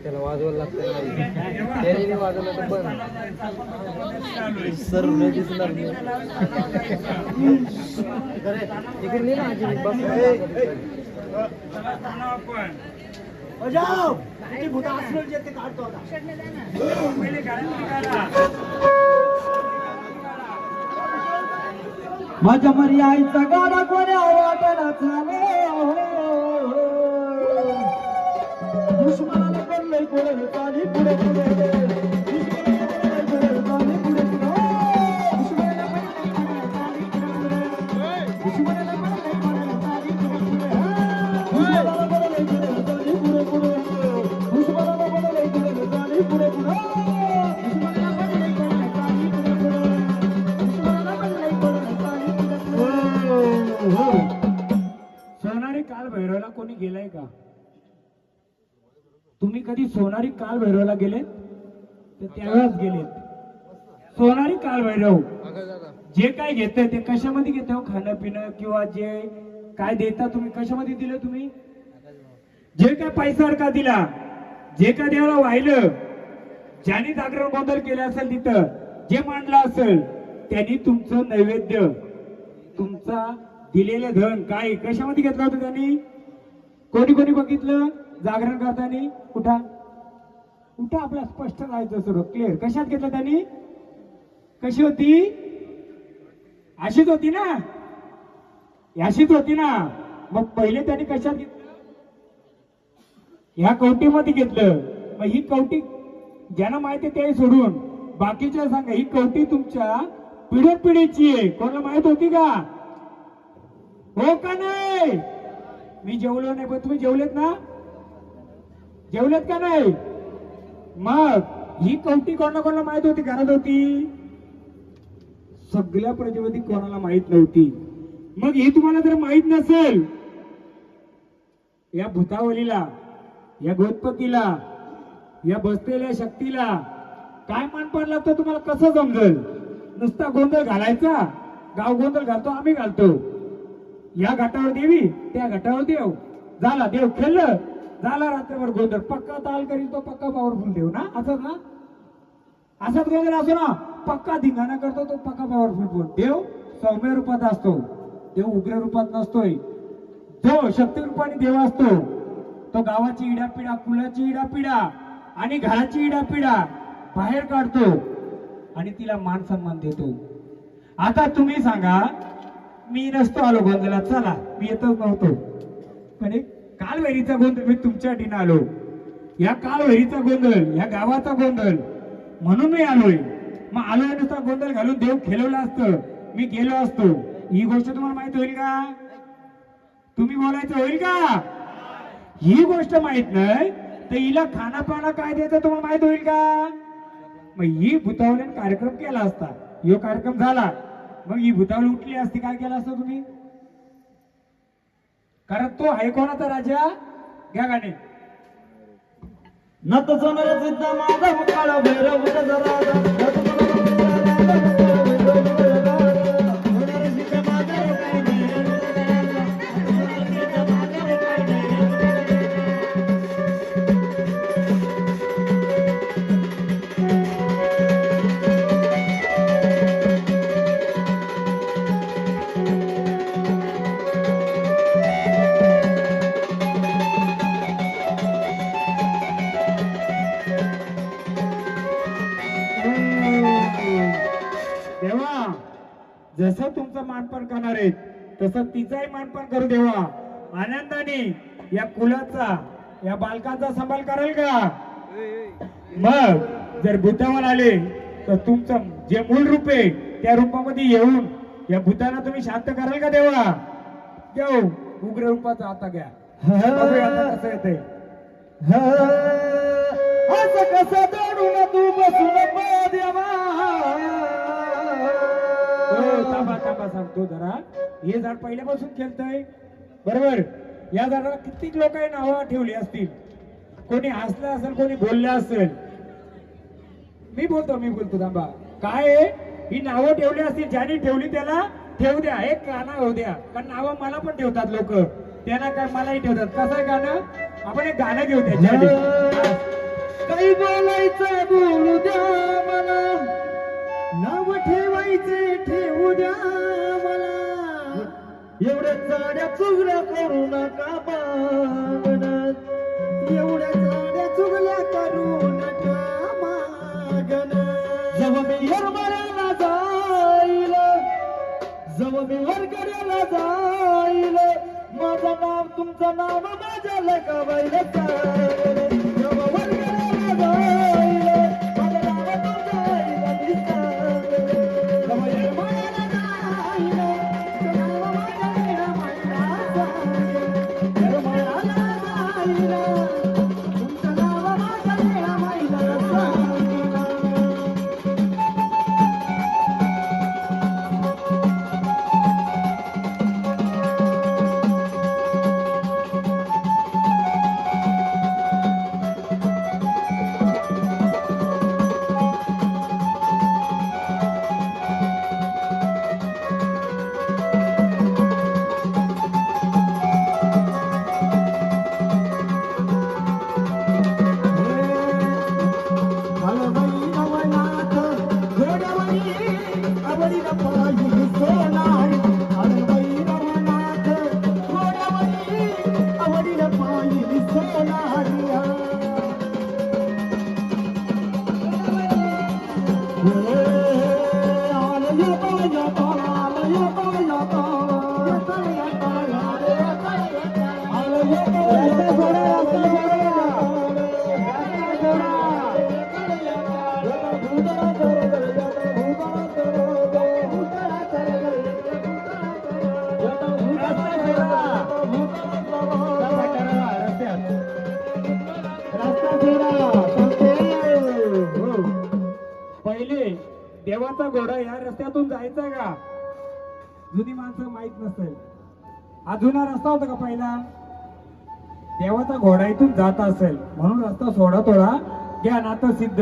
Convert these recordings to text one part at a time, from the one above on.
त्याला वाजवायला लागतं त्याने वाजवलं तर बंद सर नाही दिसणार इकडे नाही ना आजी बस माझ्या मरी आईचा गाडा कोण्या वाटायला झाले दुश्मनाला पडलंय कोणी पाणी पुढे पुढे सोनारी काल भैरवला कोणी गेलाय का? तुम्ही कधी सोनारी काल भैरवला गेले तर त्यावेळेस गेले. सोनारी काल भैरव जे काय घेतंय ते कशामध्ये घेतो? खाणं पिणं किंवा जे काय देता तुम्ही कशामध्ये दिलं? तुम्ही जे काय पैसा अडका दिला, जे काय देवाला वाहिलं, ज्यांनी जागरण गोंधळ केला असेल तिथं जे मांडलं असेल त्यांनी तुमचं नैवेद्य तुमचा दिलेलं धन काय कशामध्ये घेतलं होतं? त्यांनी कोणी कोणी बघितलं जागरण करताना? उठा उठा, आपला स्पष्ट राहायचं सर्व क्लिअर. कशात घेतलं त्यांनी? कशी होती? अशीच होती ना? अशीच होती ना? मग पहिले त्यांनी कशात घेतलं? ह्या कवटीमध्ये घेतलं. मग ही कवटी ज्यांना माहिती आहे ते सोडून बाकीच्या सांगा, ही कवटी तुमच्या पिढ्यापिढीची आहे. कोणाला माहित होती का? हो का नाही? मी जेवलो नाही पण तुम्ही जेवलेत ना? जेवलेत का नाही? मग ही कवटी कोणाला माहित होती? घरात होती? सगळ्या प्रजेमध्ये कोणाला माहित नव्हती. मग हे तुम्हाला जर माहित नसेल, या भूतावलीला, या गोतपतीला, या बसलेल्या शक्तीला काय मानपान लागतं तुम्हाला कसं समजेल? नुसता गोंधळ घालायचा, गाव गोंधळ घालतो आम्ही घालतो. या घाटावर देवी, त्या घाटावर देव, झाला देव खेळलं, झाला रात्रभर गोंधळ. पक्का ताल करील तो पक्का पॉवरफुल देव ना? असंच ना? असाच गोंधळ असो ना? पक्का धिंगाणा करतो तो पक्का पॉवरफुल देव. सौम्य रूपात असतो देव, उग्र रूपात नसतोय. जो शक्ती रूपाने देव असतो तो गावाची इडापिडा, कुलाची इडापिडा आणि घराची इडापिडा बाहेर काढतो आणि तिला मान सन्मान देतो. आता तुम्ही सांगा, मी नसतो आलो गोंधळात, चला मी येतच नव्हतो, पण एक कालवैरीचा गोंधळ मी तुमच्यासाठी आलो. या कालवैरीचा गोंधळ, या गावाचा गोंधळ म्हणून मी आलोय. मग आलोय नुसता गोंधळ घालून देव खेळवला असतं, मी गेलो असतो, ही गोष्ट तुम्हाला माहित होईल का? तुम्ही बोलायचं होईल का? ही गोष्ट माहित नाही तर हिला खाना पाना काय द्यायचं तुम्हाला माहित होईल का? मग ही भूतावलीने कार्यक्रम केला असता, यो कार्यक्रम झाला, मग ही भूतावली उठली असती, काय केलं असतं तुम्ही? कारण तो आहे कोणाचा राजा? घ्या गाणे. नत समर सिद्ध माधव काळ भैरव जसं तुमचं मानपान करणार आहेत तसं तिचाही मानपान करू देवा. आनंदाने या कुलाचा, या बालकाचा सांभाळ करेल का? मग जर भूतावर आले तर तुमचं जे मूळ रूप आहे त्या रूपामध्ये येऊन या भूताला तुम्ही शांत कराल का देवा? घेऊ उग्र रूपाचा आता घ्या. कसं येते कसं दडून तू बसून देवा. थांबा थांबा सांगतो जरा. हे झाड पहिल्यापासून खेळतय बरोबर. या झाडाला कित्येक लोकांनी नावं ठेवली असतील, कोणी हसलं असेल, कोणी बोललं असेल. मी बोलतो थांबा. काय आहे, ही नावं ठेवली असतील, ज्यांनी ठेवली त्याला ठेवू द्या, एक गाणं होऊ द्या. कारण नावं मला पण ठेवतात लोक, त्यांना काय मलाही ठेवतात. कसं आहे गाणं, आपण एक गाणं घेऊ त्याच्या. काही बोलायचं बोलू द्या मला, नाव ठेवायचे ठेवू द्या मला, एवढ्या चाड्या चुगल्या करू नका मागण्यात, एवढ्या चाड्या चुगल्या करू नका मागण्यात. जेव्हा मी हरभऱ्याला जाईल, जेव्हा मी वरकऱ्याला जाईल, माझं नाव तुमचं नाव माझ्या लगावायला जाईल. जेव्हा वरकऱ्याला जाईल, माझं नाव तुमच्या आईला दिसेल. जेव्हा हरभऱ्याला जाईल, तुमचं नाव माझ्या लेकराबाईला जाईल. हरभऱ्याला जाईल, तुमचं नाव माझ्या लेकराबाईला जाईल. पहिले देवाचा घोडा या रस्त्यातून जायचा का, जुनी माणसं माहित नसेल. हा जुना रस्ता होता का पहिला, देवाचा घोडा इथून जात असेल म्हणून रस्ता सोडा थोडा घ्या, नातं सिद्ध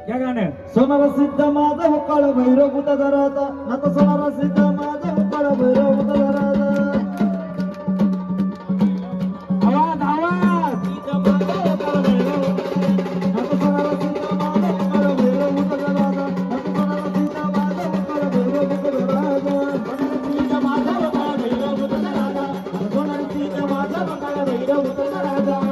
घ्या गाणं. सोनारा सिद्ध माझा हुकाळ भैरव बुता धराचा, नाता सोनारा सिद्ध माझा हुकाळ भैरव बुता धराचा. आवाज आवाज. नाता सोनारा सिद्ध माझा हुकाळ भैरव बुता धराचा, नाता सोनारा सिद्ध माझा हुकाळ भैरव बुता धराचा. सिद्ध माझा हुकाळ भैरव बुता धराचा, सोनारा सिद्ध माझा हुकाळ भैरव बुता धराचा.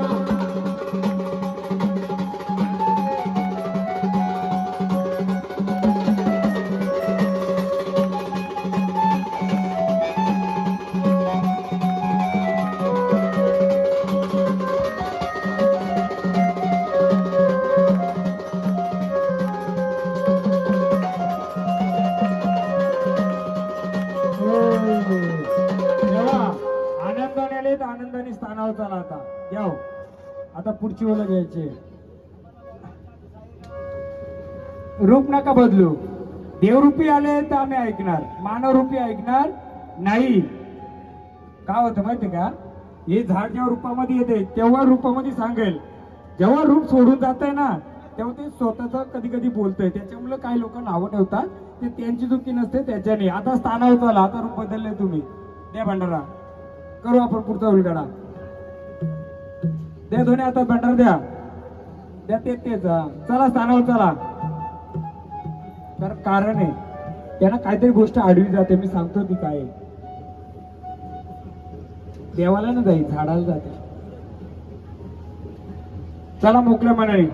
तेव्हा आनंदाने आले तर आनंदाने स्थानावर चला. आता घ्या हो. आता पुढची ओळख घ्यायची. रूप नका बदलू. देवरूपी आले तर आम्ही ऐकणार, मानवरूपी ऐकणार नाही. काय होतं माहितीये का, हे झाड जेव्हा रूपामध्ये येते तेव्हा रूपामध्ये सांगेल, जेव्हा रूप सोडून जात आहे ना तेव्हा ते स्वतःच कधी कधी बोलतंय. त्याच्यामुळे काही लोक नावं ठेवतात, ते त्यांची चुकी नसते त्याच्याने. आता स्थानावर चला, आता रूप बदलले तुम्ही. द्या भंडारा, करू आपण पुढचा उलगडा. द्या दोन्ही आता भंडारा द्या, द्या तेच चला स्थानावर चला. तर कारण आहे त्यांना काहीतरी गोष्ट आडवी जाते, मी सांगतो ती काय आहे. देवाला ना जाई, झाडाला जाते. चला मोकळ्या मनाने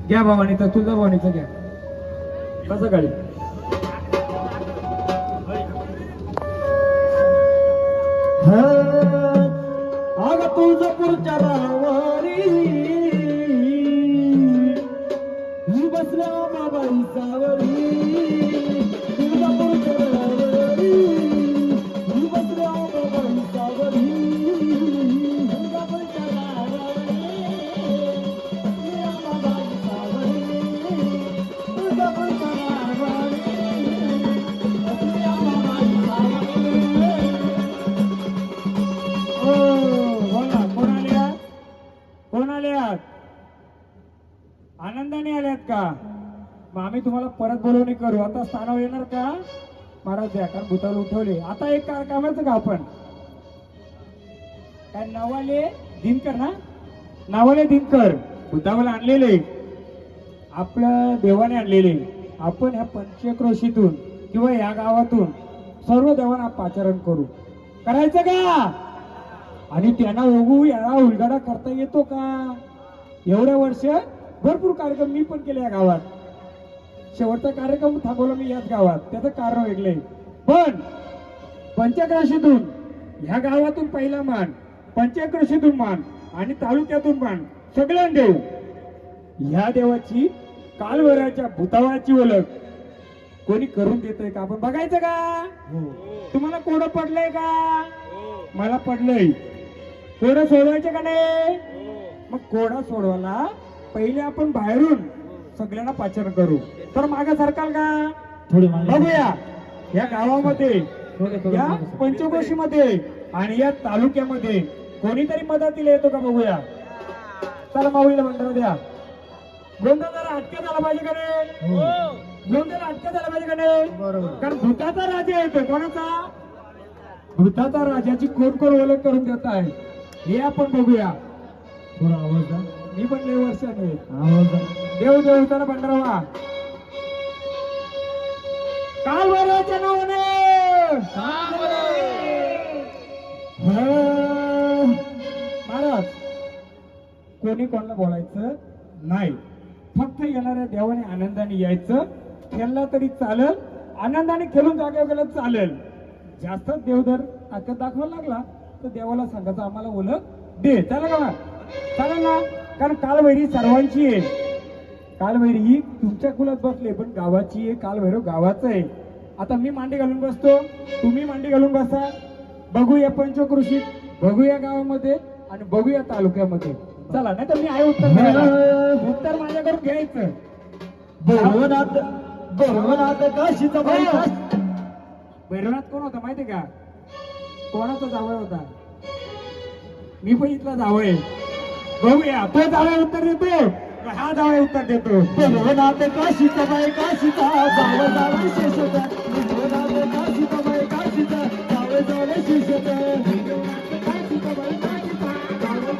घ्या भवानीचा, तुझा भवानीचा घ्या. कसं काढी अग तुळजापूरच्या रावारी बसल्या माबाई सावरी. तुळजापूरच्या रावारी बसल्या माबाई सावरी. तुळजापूरच्या रावारी बसल्या माबाई सावरी. तुळजापूरच्या रावारी बसल्या माबाई सावरी. आनंदाने आल्यात का? मग आम्ही तुम्हाला परत बोलवणी करू. आता स्थानावर येणार का? महाराज द्या, कारण भूताला उठवले. आता एक कामाचं का आपण काय नवाले दिनकर ना, नावाले दिनकर भूतावाला आणलेले, आपल्या देवाने आणलेले. आपण ह्या पंचक्रोशीतून किंवा या गावातून सर्व देवांना पाचारण करू. करायचं का? आणि त्यांना बघू याला उलगडा करता येतो का? एवढ्या वर्ष भरपूर कार्यक्रम मी पण केले या गावात. शेवटचा कार्यक्रम थांबवला मी याच गावात. त्याचं कारण वेगळे. पण पंचक्रोशीतून ह्या गावातून पहिला मान, पंचक्रोशीतून मान आणि तालुक्यातून मान सगळ्यांना देऊ. ह्या देवाची कालभराच्या भूतावाची ओळख कोणी करून देतोय का? आपण बघायचं का? तुम्हाला कोडं पडलंय का? मला पडलंय. कोडं सोडवायचे का नाही? मग कोडा सोडवायला पहिले आपण बाहेरून सगळ्यांना पाचारण करू. तर मागे सरकाल का? थोडी बघूया या गावामध्ये, या पंचक्रोशीमध्ये आणि या तालुक्यामध्ये कोणीतरी मदतीला येतो का? बघूया. चला माऊलीला भंडारा द्या. गोंधळ जरा अटक्यात आला पाहिजे का नाही? गोंधळ अटक्यात आला पाहिजे का नाही? बरोबर. कारण भूताचा राजा येतो. कोणाचा? भूताचा राजाची कोण कोण ओळख करून देत आहे हे आपण बघूया. थोडा आवाज द्या. मी पण लय वर्षाने आवाज द्या. देव देवताला भंडारा व्हा. कालभराच्या नावाने महाराज कोणी कोणाला बोलायचं नाही. फक्त येणाऱ्या देवाने आनंदाने यायचं. खेळला तरी चालेल, आनंदाने खेळून जागे गेलं चालेल. जास्त देवधर ताकद दाखवायला लागला तर देवाला सांगायचं आम्हाला ओळख दे. चालेल का? चालेल ना? कारण कालभैरी सर्वांची आहे. कालभैरी ही तुमच्या कुलात बसले पण गावाची आहे. कालभैरव गावाचं आहे. आता मी मांडी घालून बसतो, तुम्ही मांडी घालून बसा. बघूया पंचक्रोशीत, बघूया गावामध्ये आणि बघूया तालुक्यामध्ये. चला, नाही तर मी आहे उत्तर द्यायला. उत्तर माझ्याकडून घ्यायचं. भैरवनाथ भैरवनाथ काशीचा बाई भैरवनाथ कोण होता माहितीये का? कोणाचा जावळ होता? मी पण इथला जावळ. बघूया तो जावळ उत्तर देतो, हा जावळ उत्तर देतो. भैरवनाथ काशीचा बाई काशीचा जावं जावं शेषचा. भैरवनाथ काशीचा बाई काशीचा जावं जावं शेषचा. काशीचा बाई काशीचा जावं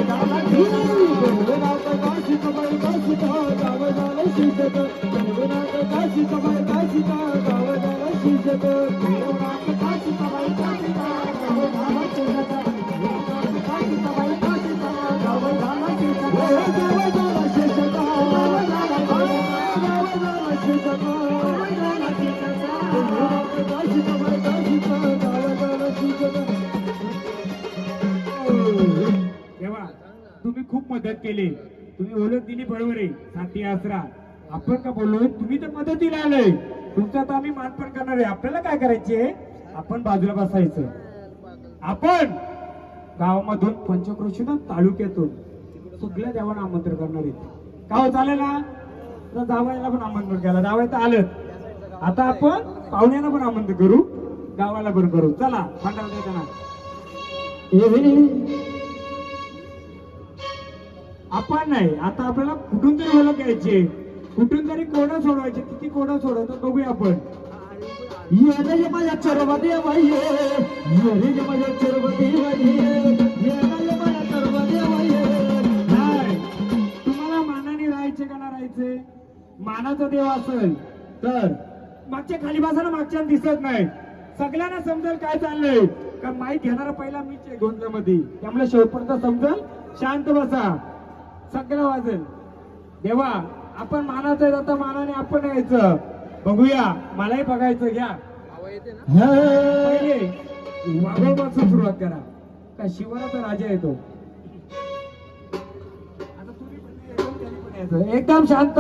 जावं शेषचा. भैरवनाथ काशीचा बाई काशीचा जावं जावं शेषचा. भैरवनाथ काशीचा बाई काशीचा जावं जावं शेषचा. भैरवनाथ काशीचा बाई काशीचा जावं जावं शेषचा. भैरवनाथ काशीचा बाई काशीचा जावं जावं शेषचा. तेव्हा तुम्ही खूप मदत केली, तुम्ही ओळख दिली बरोबर आहे. साथी आसरा आपण का बोललोय? तुम्ही तर मदतीला आलोय. तुमचा तर आम्ही मानपण करणार आहे. आपल्याला काय करायचे? आपण बाजूला बसायचं. आपण गावामधून पंचक्रोशीतून तालुक्यातून सगळ्या देवांना आमंत्रण करणार आहेत. का हो? चालेल ना? तर जावायला पण आमंत्रण केलं, जावाय तर आलं. आता आपण पाहुण्यांना पण आमंत्रण करू, गावाला पण करू. चला भंडारा देताना आपण नाही, आता आपल्याला कुठून तरी ओळख घ्यायची, कुठून तरी कोडं सोडवायचे. किती कोडं सोडवतो बघूया आपण. येणे माझ्या चरवती बाई येणे माझ्या चरवती बाई येणे माझ्या चरवती बाई. नाही, तुम्हाला मानाने राहायचे का ना राहायचे? मानाचा देव असेल तर मागच्या खाली बसायला मागच्या दिसत नाही. सगळ्यांना समजेल काय चाललंय. का माईक घेणारा पहिला मीच आहे गोंधळामध्ये. त्यामुळे शेवटपर्यंत समजेल. शांत बसा, सगळं वाजेल. देवा आपण मानाचं आहे, आता मानाने आपण यायचं. बघूया, मलाही बघायचं. घ्या पहिले वाघोबापासून सुरुवात करा. का शिवराचा राजा येतो. आता तुम्ही पण यायचं, त्यांनी पण यायचं. एकदम शांत,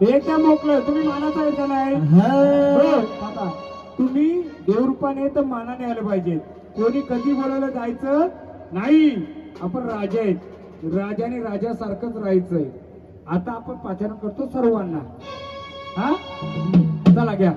एकदम मोकळं. तुम्ही मानाचा आहे का नाही? आता तुम्ही देवरूपाने तर मानाने आलं पाहिजे. कोणी कधी बोलायला जायचं नाही. आपण राजा आहेत, राजाने राजासारखंच राहायचंय. आता आपण पाचारण करतो सर्वांना. हा चला घ्या.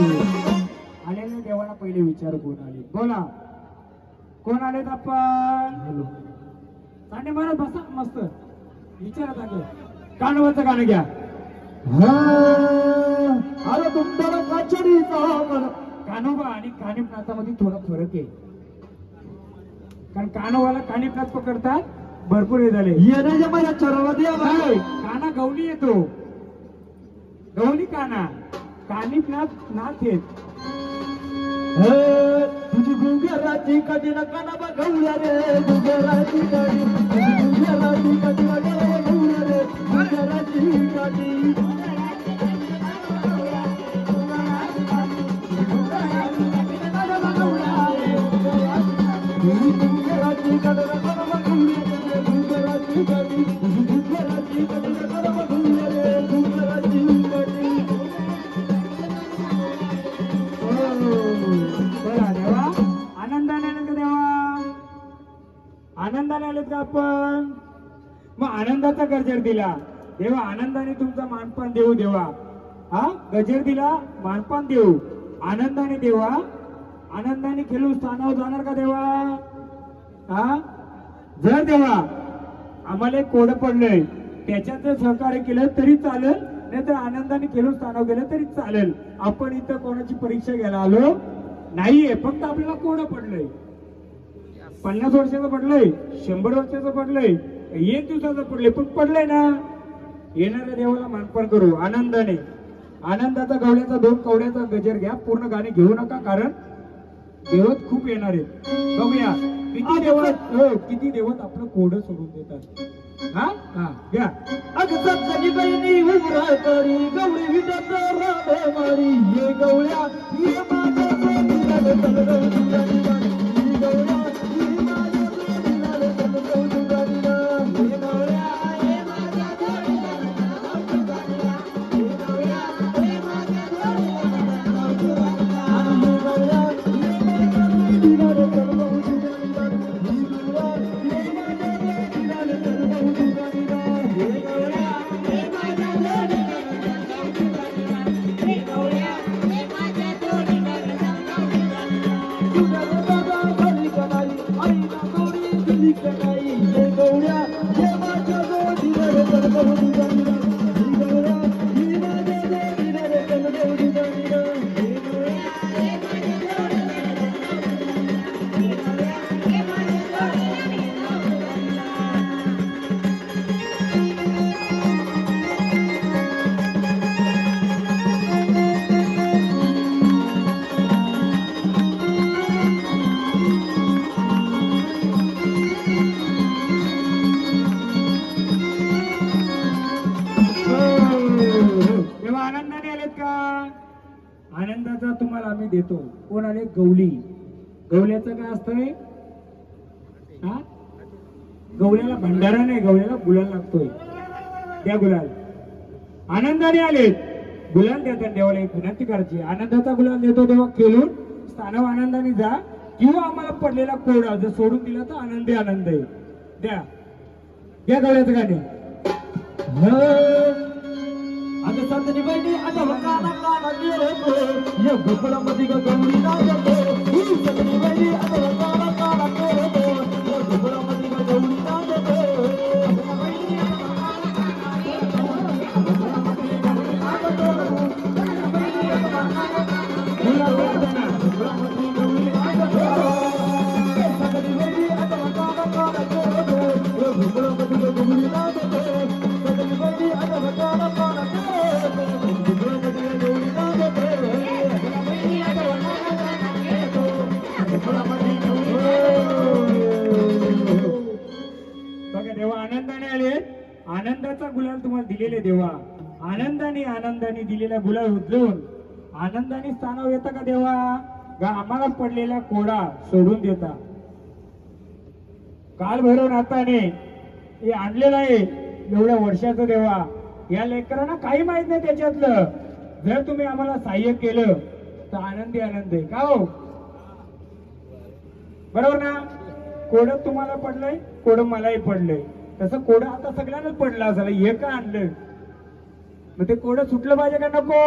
आलेल्या देवाला पहिले विचार कोण आले बोला कोण आलेत आपण चांडे महाराज बसा मस्त विचारत आले कानवरचं गाणं घ्या अरे तुमच्या काचडीचा मन कानोबा आणि कानिपनाथामध्ये थोडा फरक आहे कारण कानोबाला कानिपनाथ पकडतात भरपूर हे झाले येण्याच्या माझ्या चरवादी नाही, काना गवली येतो गवली काना कानिपनाथ नाथ येत तुझी गुंगराची कधी नका ना बघूया रे गुंगराची कधी गुंगराची कधी नका बघूया रे गुंगराची कधी गुंगराची कधी नका बघूया रे गुंगराची कधी गुंगराची कधी नका बघूया रे गुंगराची कधी बोला देवा आनंदाने आले का देवा आनंदाने आलेत का आपण मग आनंदाचा गजर दिला देवा आनंदाने तुमचा मानपान देऊ देवा हा गजर दिला मानपान देऊ आनंदाने देवा आनंदाने खेळून स्थानावर जाणार का देवा हा जर देवा आम्हाला एक कोडं पडलंय त्याच्यात जर सहकार्य केलं तरी चालेल नाही तर आनंदाने खेळून स्थानावर गेलं तरी चालेल आपण इथं कोणाची परीक्षा घ्यायला आलो नाहीये फक्त आपल्याला कोडं पडलंय 50 वर्षाचं पडलंय 100 वर्षाचं पडलंय 1 दिवसाचं पडलंय पण पडलंय ना येणाऱ्या देवाला मानपान करू आनंदाने आनंदाचा गवळ्याचा 2 कवड्याचा गजर घ्या पूर्ण गाणे घेऊ नका कारण देवत खूप येणार आहेत बघूया किती देवत किती देवत आपलं कोडं सोडून देतात हा हा घ्या अगं सगळी बहिणी उभरा करी गवळी विटाचा राधे मारी ये गवळ्या ये माझ्या सोनीला रे तलगव तुझ्या ये गवळ्या ये माझ्या सोनीला रे तलगव तुझ्या ये गवळ्या ये माझ्या सोनीला रे तलगव तुझ्या ये गवळ्या ये माझ्या सोनीला रे तलगव तुझ्या ये गवळ्या ये माझ्या सोनीला रे तलगव तुझ्या आनंदाचा तुम्हाला आम्ही देतो कोण आले गवली गवल्याचं काय असतंय हा गवल्याला भंडारा नाही गवल्याला गुलाल लागतोय त्या गुलाल आनंदाने आलेत गुलाल देतात देवाला एक विनंती करायची आनंदाचा गुलाल देतो तेव्हा खेळून स्थानावर आनंदाने जा किंवा आम्हाला पडलेला कोडा जर सोडून दिला तर आनंदी आनंद आहे द्या घ्या गवल्याचं गाणे आता संतनी बहिणी आता काना काना गेलो या गोकुळामध्ये गवळी नाचतो ही संतनी बहिणी आता काना काना गेलो या गोकुळामध्ये गवळी नाचतो आता बहिणी आता काना काना देवा आनंदाने आनंदाने दिलेला गुलाल उचलून आनंदाने स्थानावर येता का देवा का आम्हाला पडलेला कोडा सोडून देता? काल भैरवनाथाने हे आणलेलं आहे एवढ्या वर्षाचं देवा. या लेकरांना काही माहित नाही त्याच्यातलं. जर तुम्ही आम्हाला सहाय्य केलं तर आनंदी आनंद आहे का हो? बरोबर ना? कोड तुम्हाला पडलंय, कोड मलाही पडलंय. तसं कोड आता सगळ्यांनाच पडलं असेल. हे का आणलं? मग ते कोड सुटलं पाहिजे का नको?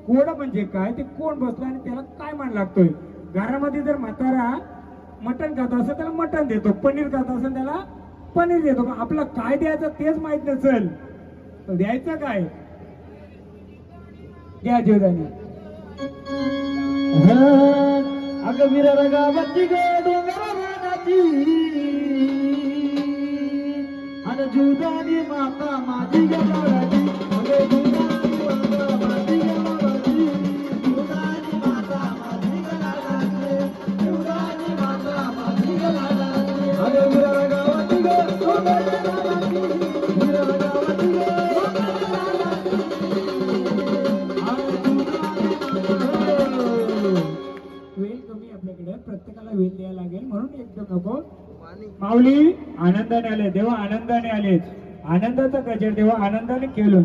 कोड म्हणजे काय? ते कोण बसलं आणि त्याला काय मान लागतोय? घरामध्ये जर म्हातारा मटण खात असेल त्याला मटण देतो, पनीर खात असेल त्याला पनीर देतो. आपलं काय द्यायचं तेच माहित नसेल तर द्यायचं काय? द्या जीवदानी. अगं वीर रगावती ग डोंगर रानाची आणि जीवदानी माता माझी गलाची. अगं जीवदानी माता माझी गलाची, जीवदानी माता माझी गलाची, जीवदानी माता माझी गलाची. अगं वीर रगावती ग डोंगर रानाची, वीर रगावती ग डोंगर रानाची आणि जीवदानी वेळ कमी आपल्याकडे, प्रत्येकाला वेळ द्यायला लागेल म्हणून एकदम नको. माऊली आनंदाने आले देवा, आनंदाने आले. आनंदाचा गजर देवा आनंदाने केलं.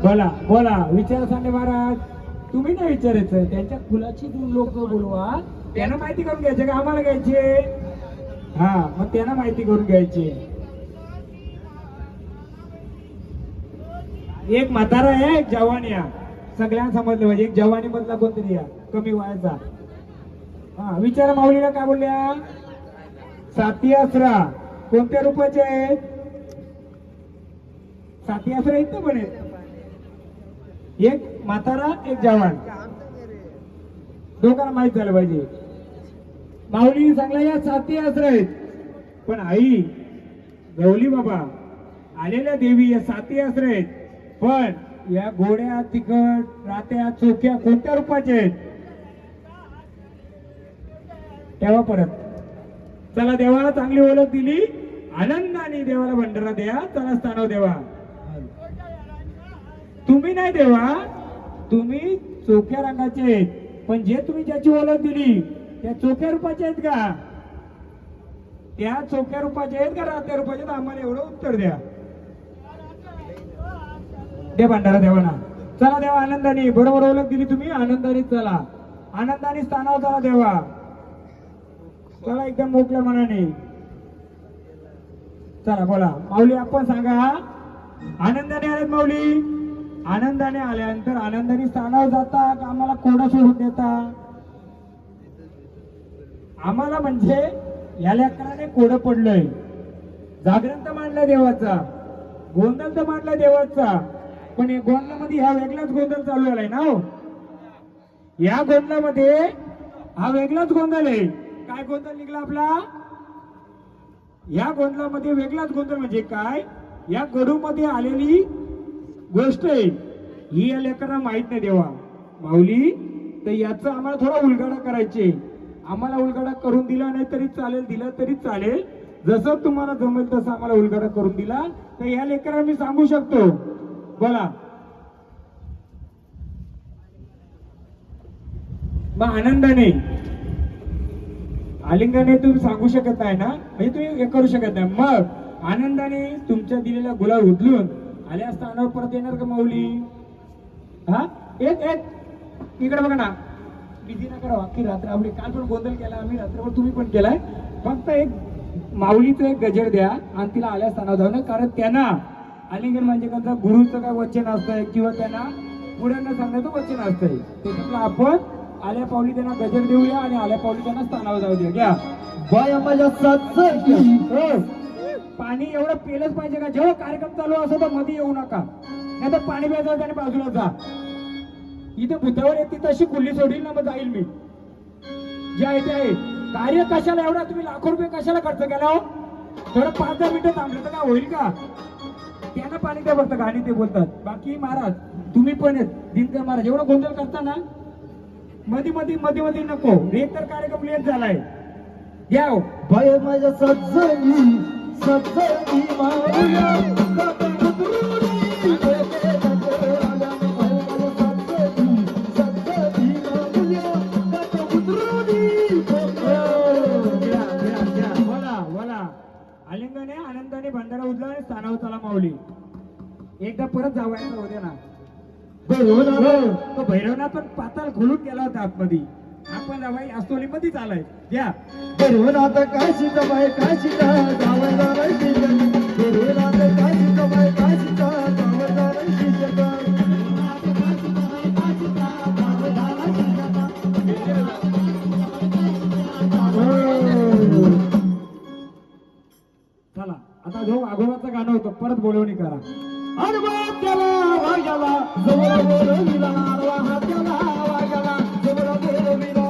बोला बोला विचार सांगे महाराज. तुम्ही नाही विचारायचं, त्यांच्या कुलाची दोन लोक बोलवा, त्यांना माहिती करून घ्यायचे का आम्हाला घ्यायचे? हा मग त्यांना माहिती करून घ्यायची. एक म्हातारा आहे, एक जवान या. सगळ्यांना समजलं पाहिजे. एक जवानी मधला कोणतरी या, कमी वयाचा. हा विचारा माऊलीला काय बोलल्या? साती आसरा कोणत्या रूपाचे आहेत? साती आसरा आहेत ना पण आहेत. एक म्हातारा एक जवान, दोघांना माहित झालं पाहिजे. माऊली सांगला या साती आसरा आहेत. पण आई गवली बाबा आलेल्या देवी या साती आसरा आहेत. पण या गोड्या तिखट रात्या चोख्या कोणत्या रूपाचे आहेत? तेव्हा परत चला देवाला चांगली ओळख दिली, आनंदाने देवाला भंडारा द्या. चला स्थानाव देवा. तुम्ही नाही देवा, तुम्ही चोख्या रंगाचे आहेत. पण जे तुम्ही ज्याची ओळख दिली त्या चोख्या रूपाचे आहेत का? त्या चोख्या रूपाचे आहेत का रात्या रूपाचे? तर आम्हाला एवढं उत्तर द्या. दे भंडारा देवाना. चला देवा आनंदाने, बरोबर ओळख दिली तुम्ही, आनंदाने चला, आनंदाने स्थानावर चला देवा. चला एकदम मोकळ्या मनाने चला. बोला माऊली आपण सांगा. आनंदाने आलेत माऊली. आनंदाने आल्यानंतर आनंदाने स्थानावर जाता का आम्हाला कोडा सोडून देता? आम्हाला म्हणजे या लेकराने कोड पडलंय. जागरण तर मांडलं देवाचा, गोंधळ तर मांडला देवाचा. पण या गोंधळामध्ये हा वेगळाच गोंधळ चालू झालाय ना हो. या गोंधळामध्ये हा वेगळाच गोंधळ आहे. काय गोंधळ निघला आपला? या गोंधळामध्ये वेगळाच गोंधळ म्हणजे काय? या गडूमध्ये आलेली गोष्ट आहे ही या लेकरांना माहित नाही देवा. माऊली तर याचा आम्हाला थोडा उलगडा करायचे. आम्हाला उलगडा करून दिला नाही तरी चालेल, दिला तरी चालेल. जसं तुम्हाला जमेल तसं आम्हाला उलगडा करून दिला तर या लेकरांना मी सांगू शकतो. बोला मग आनंदाने आलिंगाने तुम्ही सांगू शकत नाही ना, म्हणजे तुम्ही हे करू शकत नाही. मग आनंदाने तुमच्या दिलेला गुलाल उचलून आल्या स्थानावर परत येणार का माऊली? हा एक एक इकडे बघा ना. बिझी ना करा की रात्र आपली काल पण गोंधळ केला आम्ही, रात्रभर तुम्ही पण केलाय. फक्त एक माऊलीचं एक गजर द्या आणि तिला आल्या स्थानावर जाऊ नये. कारण त्यांना आलिंगन म्हणजे कसं गुरुचं काय वचन असतंय किंवा त्यांना पुढ्यांना सांगण्याचं वचन असतंय. त्याच्यातलं आपण आल्या पावली त्यांना गजर देऊया आणि आल्या पावली त्यांना स्थानावर जाऊ द्या. घ्या बाया माझ्या साथी. पाणी एवढं पेलच पाहिजे का? जेव्हा कार्यक्रम चालू असो तर मध्ये येऊ नका, नाही तर पाणी प्यायचं त्याने बाजूला जा. इथे भूतावर येते तशी खुल्ली सोडील ना मग जाईल मी. जे आहे ते आहे. कार्य कशाला एवढा तुम्ही लाखो रुपये कशाला खर्च केला हो? थोडं 5-10 मिनिटं थांबलं तर काय होईल का? त्यांना पाणी द्या फक्त, गाणी ते बोलतात. बाकी महाराज तुम्ही पण आहेत दिनकर महाराज, एवढं गोंधळ करता ना मध्ये मध्ये नको. एक तर कार्यक्रम लेट झालाय, घ्या हो. बाय माझ्या सज्जनी माऊल्या काका कुत्रुडी बेबे नजर आल्या बाय माझ्या सज्जनी माऊल्या काका कुत्रुडी बोला आलिंगाने आनंदाने भंडारा उजला आणि स्थानावर चला माऊली. एकदा परत जावायचं होते ना. तो भैरवनाथ पण पाताळ खोलून गेला होता आतमध्ये. आपण जावाई आस्तोली मध्येच आलाय. घ्या भैरवनाथ काशीचा बाय काशीचा जावयाला रशीचा भैरवनाथ काशीचा बाय काशीचा जावयाला रशीचा चला आता जो आगोबाचं गाणं होतं परत बोलवणी करा. अडवात्याला वाग्याला जवळ बोलविला अडवात्याला वाग्याला जवळ बोलविला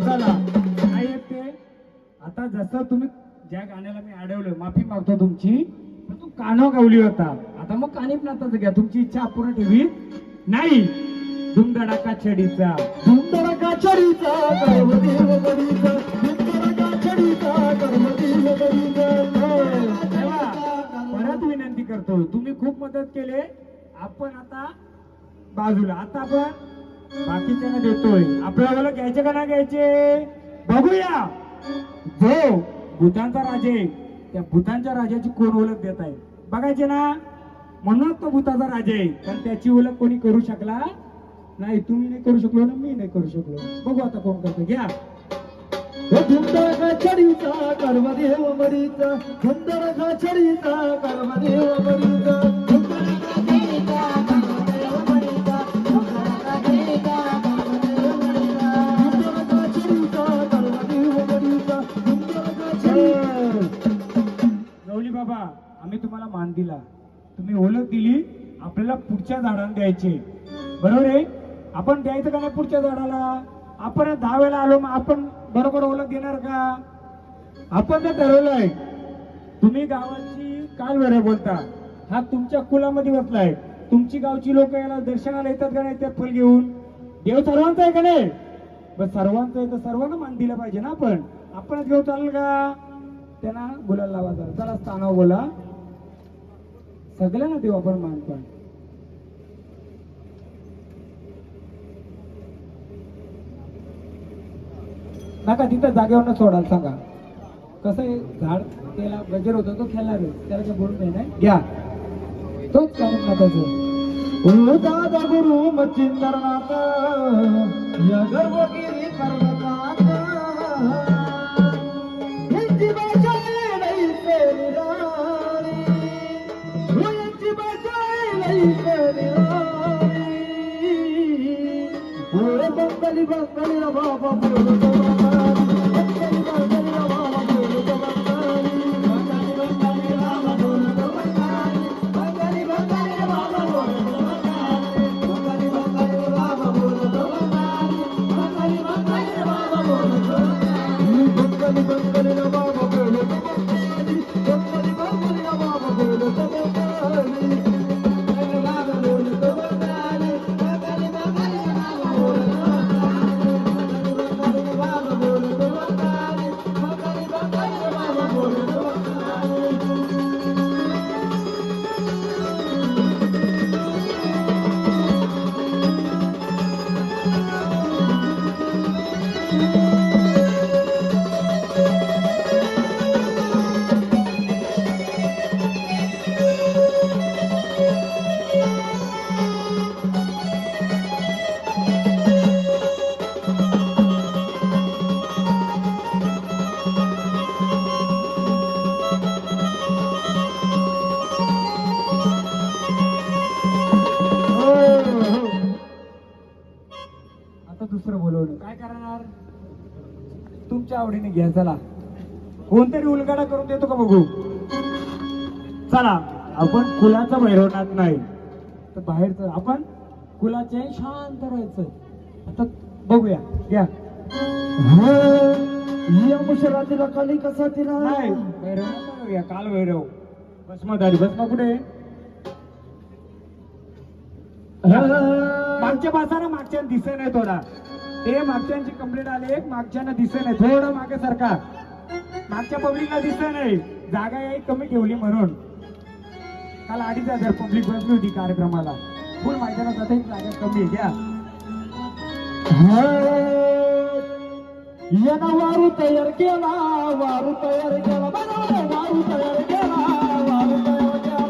चला काय येते आता. जसं तुम्ही ज्या गाण्याला मी अडवलं माफी मागतो तुमची. पण तू कानो गावली होता. आता मग कानिप नाताच घ्या. तुमची इच्छा अपूर्ण ठेवी नाही. धुमधडाका छडीचा धुंदडका चढीचा कर्मदेव बडीचा धुंदडका चढीचा कर्मदेव बडीचा तेव्हा परत विनंती करतो. तुम्ही खूप मदत केले. आपण आता बाजूला. आता आपण बाकीच्यांना देतोय. आपल्याला घ्यायचे का नाही घ्यायचे बघूया. जो भूतांचा राजा आहे त्या भूतांच्या राजाची कोण ओळख देत आहे बघायचे ना. म्हणून तो भूताचा राजा आहे. कारण त्याची ओळख कोणी करू शकला नाही. तुम्ही नाही करू शकलो ना मी नाही करू शकलो. बघू आता कोण करतो. घ्या धुंदडका चढीचा कर्मदेव बडीचा धुंदडका चढीचा कर्मदेव बडीचा गवली बाबा आम्ही तुम्हाला मान दिला. तुम्ही ओळख दिली. आपल्याला पुढच्या झाडाला द्यायचे बरोबर आहे. आपण द्यायचं का नाही पुढच्या झाडाला. आपण 10 वेळा आलो मग आपण बरोबर ओळख देणार का. आपण ते ठरवलंय. तुम्ही गावाची काल बरं बोलता. हा तुमच्या कुलामध्ये बसलाय. तुमची गावची लोक याला दर्शनाला येतात का नाही. ते फल घेऊन. देव सर्वांचा आहे का नाही. बस सर्वांचं आहे तर सर्वांना मान दिलं पाहिजे ना. आपणच घेऊ चालेल का. त्यांना बोलायला लावा जरा. चला स्थानावर बोला. सगळ्यांना देऊ आपण मान. पण नका तिथं जागेवर सोडाल. सांगा कसं आहे. झाड त्याला गजर होता तो खेळणार आहे. त्याला काय बोलून नाही. घ्या तोच कारण नाताचं. दादा गुरु मच्छिंद्रनाथ या गर्भगिरी पर्वतात यांची भाषा नाही निराळी यांची भाषा नाही निराळी ओरे बंगाली बंगाली रा बाबा बोलतो बंगाली बंगाली रा बाबा बोलतो बंगाली बंगाली बंगाली रा बाबा बोलतो बंगाली बंगाली बंगाली रा बाबा बोलतो बंगाली बंगाली रा बाबा बोलतो बंगाली बंगाली बंगाली रा बाबा बोलतो बंगाली बंगाली रा बाबा बोलतो बंगाली बंगाली बंगाली रा बाबा बोलतो बंगाली दुसरं बोलवलं काय करणार. तुमच्या आवडीने घ्या. चला कोणतरी उलगाडा करून देतो का बघू. चला आपण कुलाचा भैरवनाथ नाही तर बाहेरचं आपण कुलाचे शांत राहायचं. आता बघूया घ्या. या मुशरातीला काली कसा तिला नाही भैरवनाथ बघूया. काल भैरव भस्मधारी. भस्म कुठे आहे? मागच्या बसाना मागच्या दिसे नाही थोडा. ते मागच्यांची कंप्लेंट आले मागच्याना दिसे नाही. थोडं मागे सरका. मागच्या पब्लिकला दिसत नाही. जागा याही कमी ठेवली म्हणून. काल 2,500 पब्लिक बसली होती कार्यक्रमाला. फुल मैदानात जाते जागा कमी आहे. घ्या. यानं वारू तयार केला, वारू तयार केला, बनवलं वारू तयार केला, वारू तयार केला,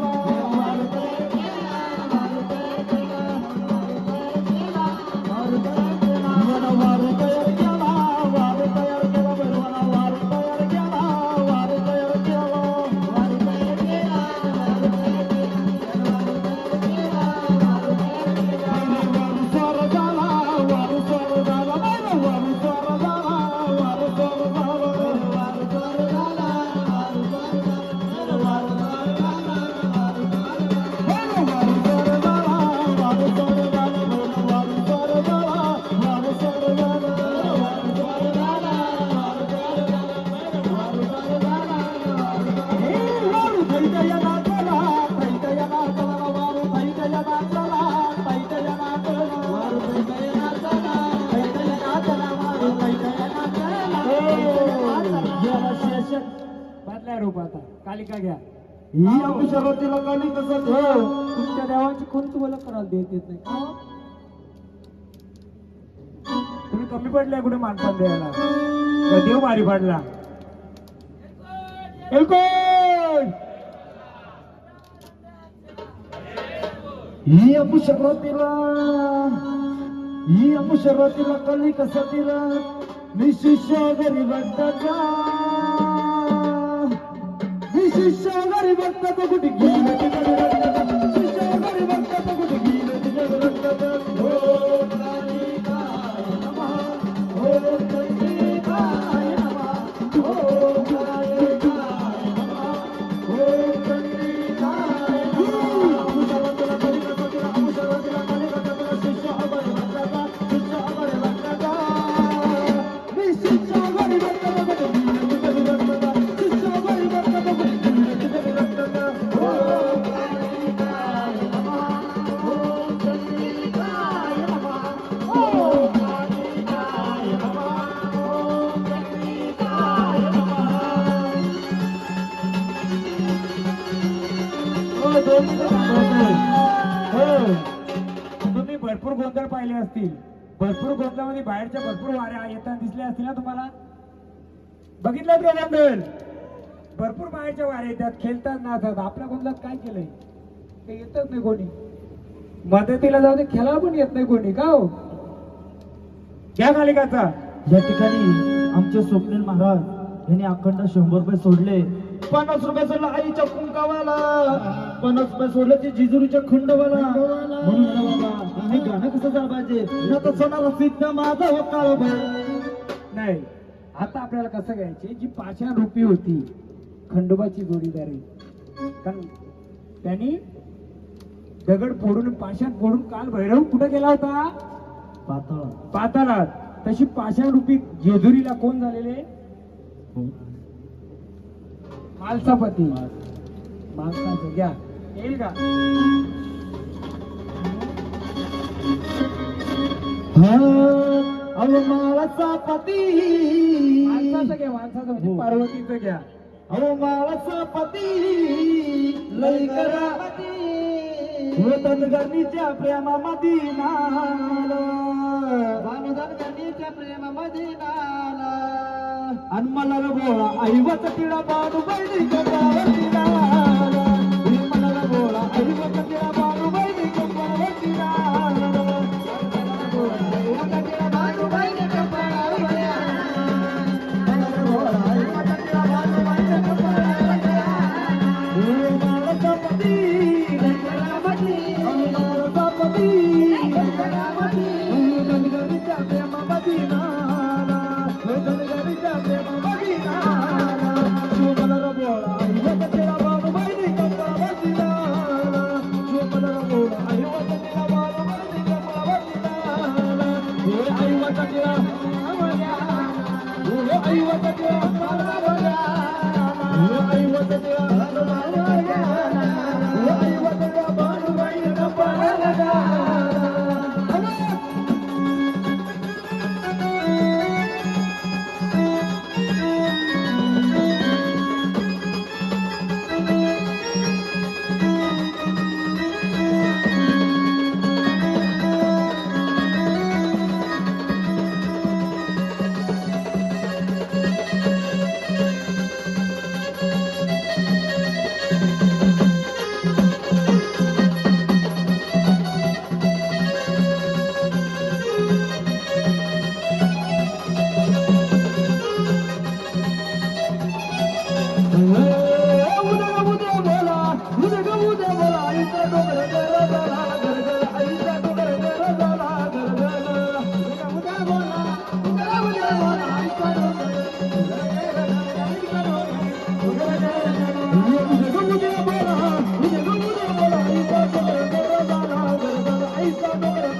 वारू तयार केला, वारू तयार केला, वारू तयार केला, यानं वारू तयार केला, वारू तयार केला, बनवलं वारू तयार केला, वारू तयार केला, वारू तयार केला, वारू तयार केला, वारू तयार केला, वारू स्वर झाला, वारू स्वर झाला, वारू स्वर झाला. बदलाय रूप आता. कालिका घ्या. ही आपली शर्यतीला काली कसं तुमच्या देवाची कोण तुम्हाला करायला देत येत नाही. तुम्ही कमी पडले कुठे मानपान द्यायला. का देव भारी पडला. एलकोट ही आपली शर्यतीला ही आपली शर्यतीला काली कसं तिला मी शिष्य गरीब शिष्य गरीब कुठे गेलं तिकडे रक्तात. शिष्य गरीब कुठे गेलं तिकडे रक्तात. हो कालिकाय नमः, हो कालिकाय नमः, हो कालिकाय नमः, हो कालिकाय नमः. अमुशरतीला काली कसं तिला, अमुशरतीला काली कसं तिला शिष्य गरीब शिष्य गरीब मी शिष्य गरीब कुठे गेलं तिकडे रक्तात. शिष्य गरीब तुम्ही भरपूर गोंधळ पाहिले असतील. भरपूर गोंधळामध्ये बाहेरच्या भरपूर वाऱ्या येताना दिसल्या असतील ना तुम्हाला. बघितलं का गोंधळ. भरपूर बाहेरच्या वाऱ्या येतात खेळतात नाचतात. आपल्या गोंधळात काय केलंय ते येतच नाही कोणी. मदतीला जाऊ दे खेळायला पण येत नाही कोणी. का हो घ्या कालिकाचा. या ठिकाणी आमचे स्वप्नील महाराज यांनी अखंड 100 रुपये सोडले. 50 रुपये सोडला आईच्या कुंकावाला, 50 रुपये सोडले ते जिजुरीच्या खंडवाला. म्हणून ना बाबा हे गाणं कसं झालं पाहिजे ना तर सोनार सिद्ध माझा होता नाही. आता आपल्याला कसं घ्यायचे. जी पाषाण रूपी होती खंडोबाची जोडीदारी. कारण त्यांनी दगड फोडून पाषाण फोडून काल भैरव कुठे गेला होता पाताळात. तशी पाषाण रूपी जेजुरीला कोण झालेले. मालसापती. मालसाचं घ्या. येईल का. माळाचा पती माणसाचं घ्या. माणसाचं म्हणजे पार्वतीचं घ्या. माळाचा पती लई करावती धनगरणीच्या प्रेमामध्ये नाला, धनगरणीच्या प्रेमामध्ये नाला. आणि मला बोळा ऐवत तिळा बाडू बैठी कपावती नाला. मला बोळा ऐवत तिळा बाडू बैठी कपावती नाला. डोंगर घर झाला गरगल आईचा डोंगर घर झाला गरगल उद्या बोला उद्या बोला आईचा डोंगर आईचा डोंगर उद्या बोला आईचा डोंगर घर झाला गरगल आईचा डोंगर घर झाला गरगल उद्या बोला आईचा डोंगर आईचा डोंगर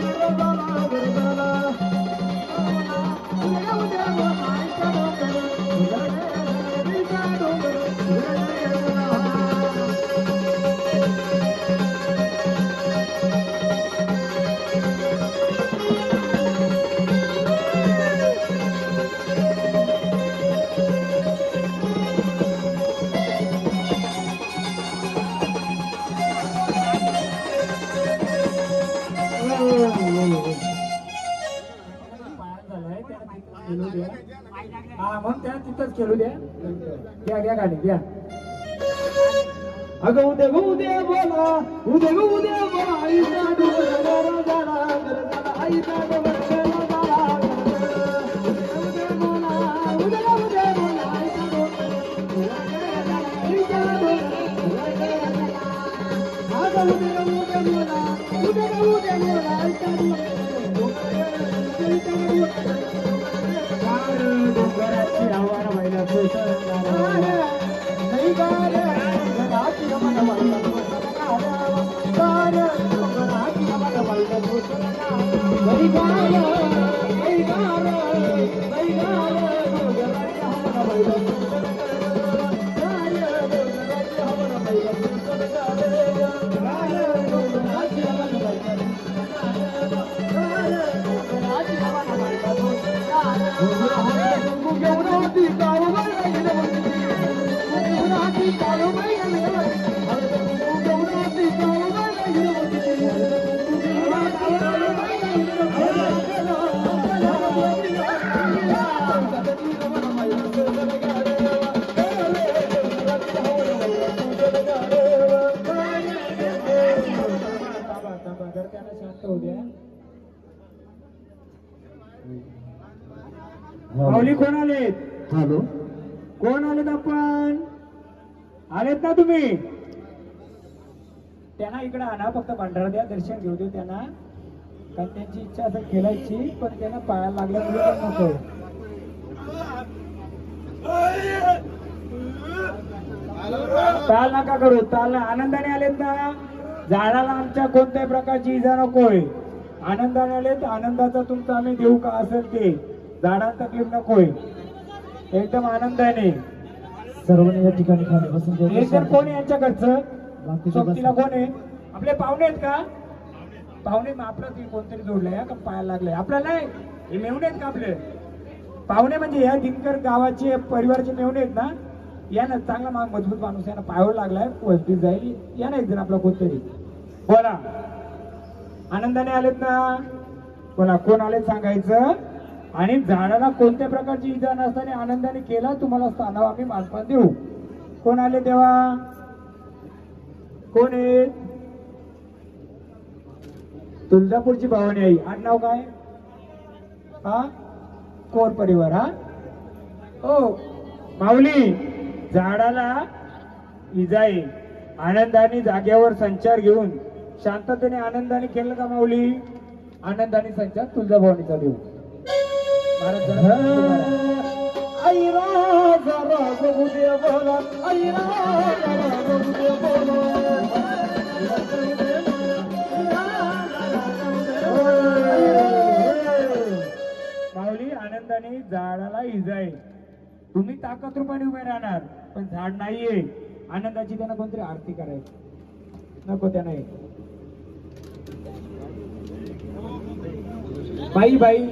हा मग त्या तिथंच खेळू द्या घ्या घ्या गाडी घ्या अगं उद्या बोला उद्या बोला आईचा डोंगर घर झाला गरगल आईचा डोंगर घर झाला उद्या बोला आईचा डोंगर आईचा डोंगर अगं उद्या बोला आईचा डोंगराची आव्हान व्हायला माऊली कोण आलेत हॅलो कोण आलेत आपण आलेत ना तुम्ही त्यांना इकडे आणा फक्त भंडारा द्या दर्शन घेऊ दे त्यांना कारण त्यांची इच्छा असेल खेळायची पण त्यांना पायाला लागल्यामुळे पण नको ताल नका करू ताल आनंदाने आलेत ना झाडाला आमच्या कोणत्याही प्रकारची इजा नकोय आनंदाने आलेत आनंदाचा तुमचा आम्ही देऊ का असेल ते झाडाला तकलीफ नकोय एकदम आनंदाने सर्वांनी या ठिकाणी खाली बसून हे तर कोण आहे यांच्याकडचं सोबतीला कोण आहे आपले पाहुणे आहेत का पाहुणे आपलं ती कोणतरी जोडलंय का पायाला लागलंय आपल्याला नाही हे मेवणे आहेत का आपले पाहुणे म्हणजे या दिनकर गावाचे परिवाराचे मेवणे आहेत ना या ना चांगला मजबूत माणूस आहे ना पायावर लागलाय वस्तीत जाईल या ना एक जण आपला कोणतरी बोला आनंदाने आलेत ना बोला कोण आलेत सांगायचं आणि झाडाला कोणत्या प्रकारची इजा नसताना आनंदाने केला तुम्हाला स्थानावर आम्ही मानपान देऊ कोण आले तेव्हा कोण आहे तुळजापूरची भवानी आई आडनाव काय हा कोर परिवार हा हो माऊली झाडाला इजाई आनंदाने जागेवर संचार घेऊन शांततेने आनंदाने केलं का माऊली आनंदाने संचार तुळजाभवानीचा देऊ महाराज आई राजा उद्या बोला आई राजा उद्या बोला माऊली आनंदाने झाडाला इजाय तुम्ही ताकद रूपाने उभे राहणार पण झाड नाहीये आनंदाची त्यांना कोणतरी आरती करायची नको त्यांना बाई बाई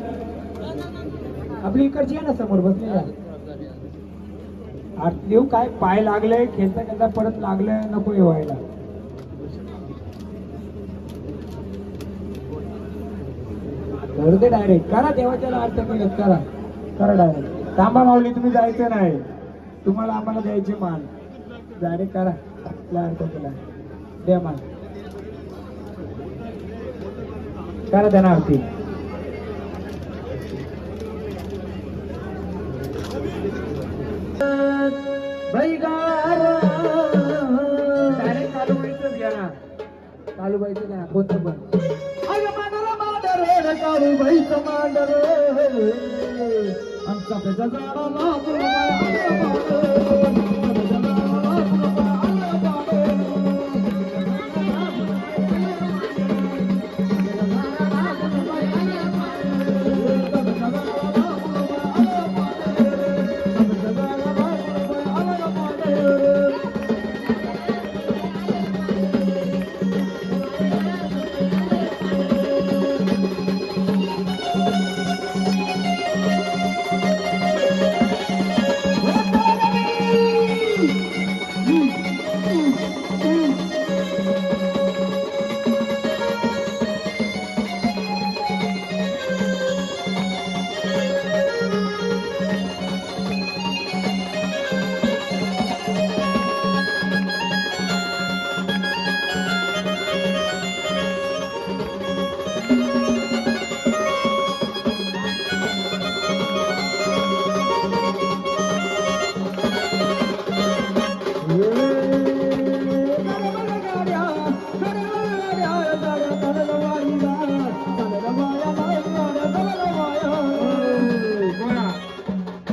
आपली इकडची आहे ना समोर बसलेल्या आरती देऊ काय पाय लागले खेळता खेळता परत लागले नको हे व्हायला करू दे डायरेक्ट करा देवाच्याला आरती केलं करा करा डायरेक्ट थांबा माऊली तुम्ही जायचं नाही तुम्हाला आम्हाला द्यायचे मान डायरेक्ट करा आपल्या आरती केला द्या मान करा त्यांना आरती डायरेक्ट चालू व्हायचं घ्या ना कालूबाईचं नाही कोणतं पण अग मांडर मांडर काळूबाईचं मांडर आमचा त्याच्या झाडाला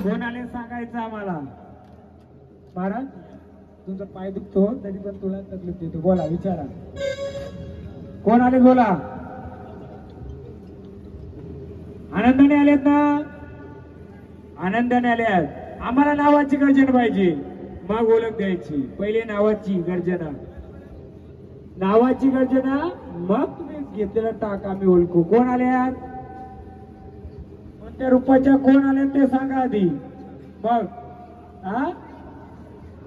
कोण आले सांगायचं आम्हाला. महाराज तुमचा पाय दुखतो तरी पण तुला तकलीफ देतो. बोला विचारा कोण आले बोला. आनंदाने आलेत ना. आनंदाने आल्यात. आम्हाला नावाची गर्जना पाहिजे मग ओळख द्यायची. पहिले नावाची गर्जना. नावाची गर्जना मग तुम्ही घेतलेला टाक आम्ही ओळखू. कोण आल्यात कोणत्या रूपाच्या कोण आले ते सांगा आधी मग. हा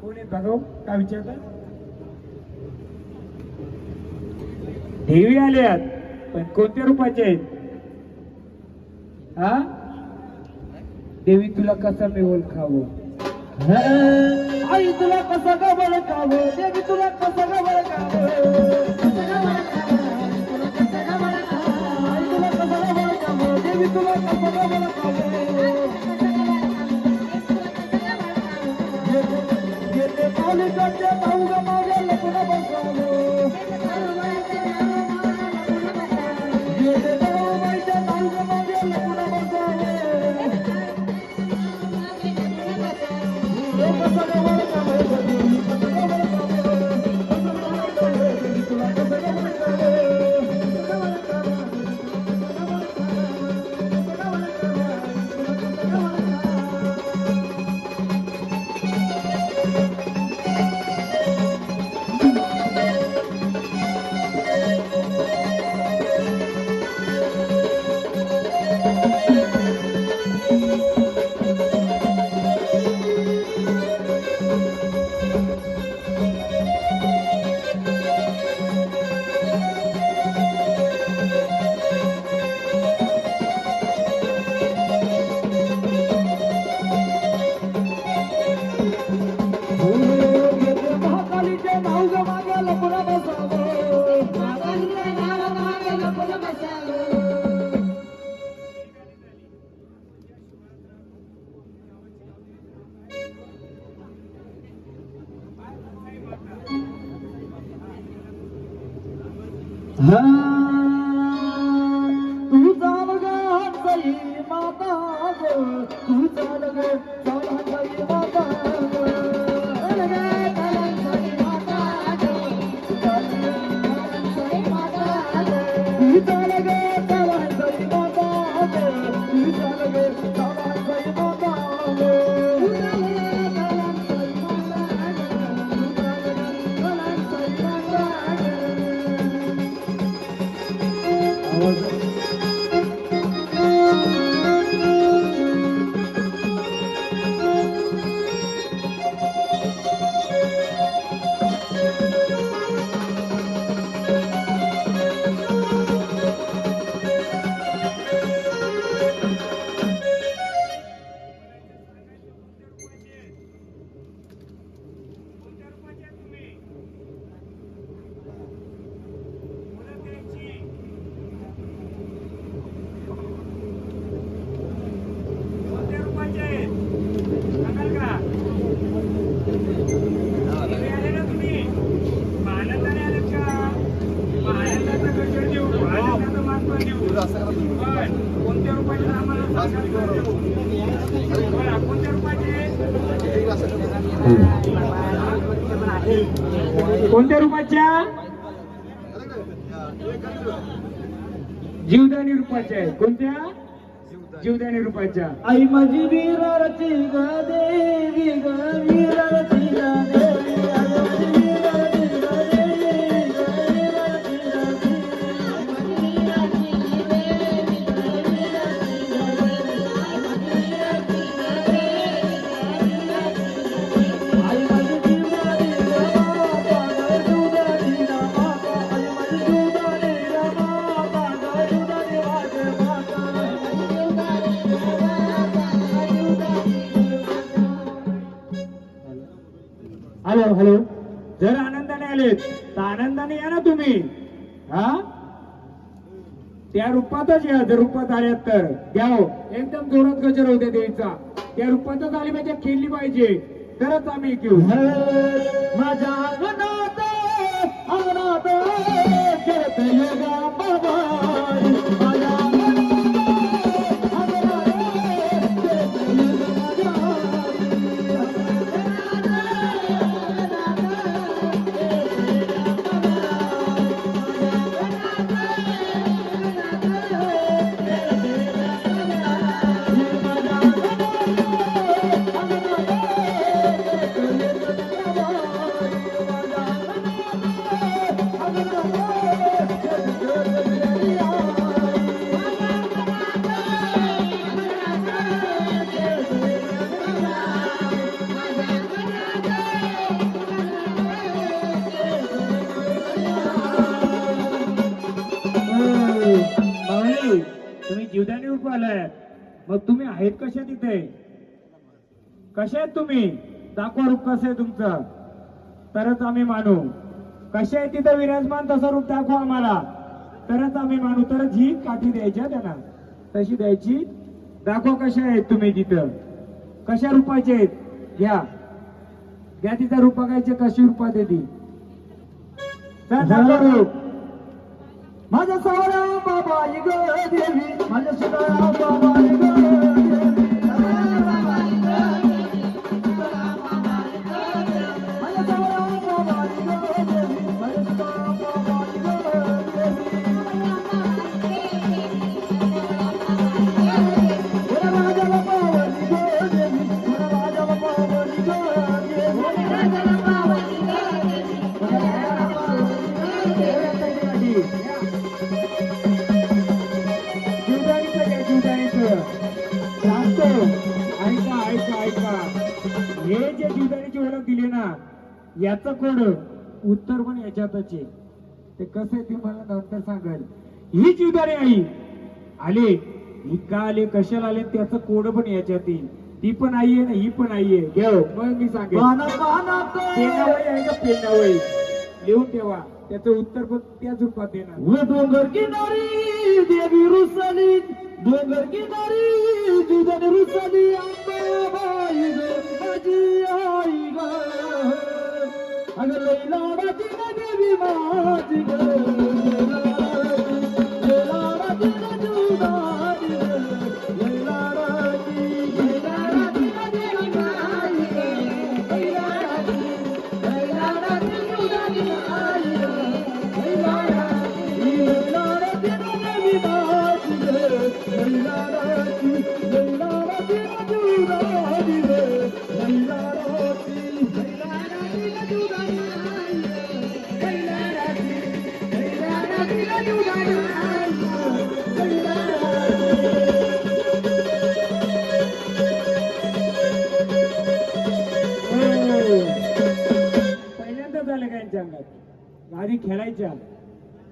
कोण आहेत बघा काय विचारतात. देवी आल्यात पण कोणत्या रूपाचे आहेत. हा देवी तुला कसं मी ओळखावं. आई तुला कसं का ओळखावं. देवी तुला कसं का ओळखावं. आई तुला कसं का ओळखावं. देवी तुला कसं का ओळखावं. येते पावलीकडचे भाऊ ग माझ्या लपून बसावं. येते भाऊबाईच्या भाऊ ग माझ्या लपून बसावं. कसं का ओळखावं. देवी कसं का ओळखावं. देवी तुला कसं का ओळखावं. महाकालीच्या भाऊ ग माझ्या लपून बसावं. तू चाल ग हंसई माता ग. तू चाल ग चाल हंसई माता ग. तू चाल ग चाल हंसई माता ग. तू चाल ग चाल हंसई माता ग. कोणत्या रुपयाचे आम्हाला सांगा. बरं, कोणत्या रुपयाचे? कोणत्या रुपयाच्या? जीवदानी रुपयाच्या आहे. कोणत्या? जीवदानी रुपयाच्या. आई माझी वीराची ग देवी ग वीराची ग देवी आई माझी वीराची ग देवी ग वीराची ग आई माझी जीवदानी ग बाबा ग जीवदानी ग बाबा आई माझी जीवदानी ग बाबा ग जीवदानी माझे बाबा हॅलो हॅलो, जर आनंदाने आलेत तर आनंदाने या ना तुम्ही. हा, त्या रूपातच या. जर रूपात आल्यात तर घ्या हो. एकदम जोरात गजर होते देवीचा. त्या रूपातच आली पाहिजे, खेळली पाहिजे, तरच आम्ही घेऊ. माझ्या अंगणात अंगणात खेळत योगा बाबा माझ्या तुम्ही जीवदानी रूप आलाय, मग तुम्ही आहेत कशा तिथे? कशा आहेत तुम्ही? दाखवा रूप कसं आहे तुमचं, तरच आम्ही मानू. कशा आहे तिथे विराजमान तसं रूप दाखवा आम्हाला, तरच आम्ही मानू. तरच ही काठी द्यायची त्यांना, तशी द्यायची. दाखवा कशा आहेत तुम्ही तिथं, कशा रूपाचे आहेत. घ्या घ्या तिथं रूप बघायचे, कशी रूपात आहे ती. दाखवा रूप. माझ्या सावळा बाबा ग देवी माझ्या सुधारा बाबा ग देवी माझ्या सावळा बाबा ग देवी माझ्या सुधारा बाबा ग देवी राजाला पावली ग देवी राजाला पावली ग देवी राजाला पावली ऐका ऐका ऐका, हे जे जीवदानीची ओळख दिली ना, याचं कोड उत्तर पण याच्यातच आहे. ते कसं आहे ते मला नंतर सांगाल. ही जीवदानी आई आले, ही का आले, कशाला आले, त्याचं कोड पण याच्यात येईल. ती पण आई आहे ना, ही पण आई आहे. घेऊ मग मी सांगेन. पेनावळी आहे का, पेनावळी लिहून ठेवा, त्याचं उत्तर पण त्याच रूपात देणार. डोंगर किनारी देवी रुसली डोंगर किनारी जीवदानी रुसली अंबाबाई ग माझी आई ग अगं लई लाडाची ना देवी माझी ग लई लाडाची ना जीवदानी ग लई लाडाची ना देवी माझी ग लई लाडाची जीवदानी आई ग लई लाडाची ना देवी माझी ग लई लाडाची ना जीवदानी ग लई लाडाची ना जीवदानी आई ग लई लाडाची ना जीवदानी आई ग लई लाडाची पहिल्यांदा झालं का यांच्या अंगात? आधी खेळायच्या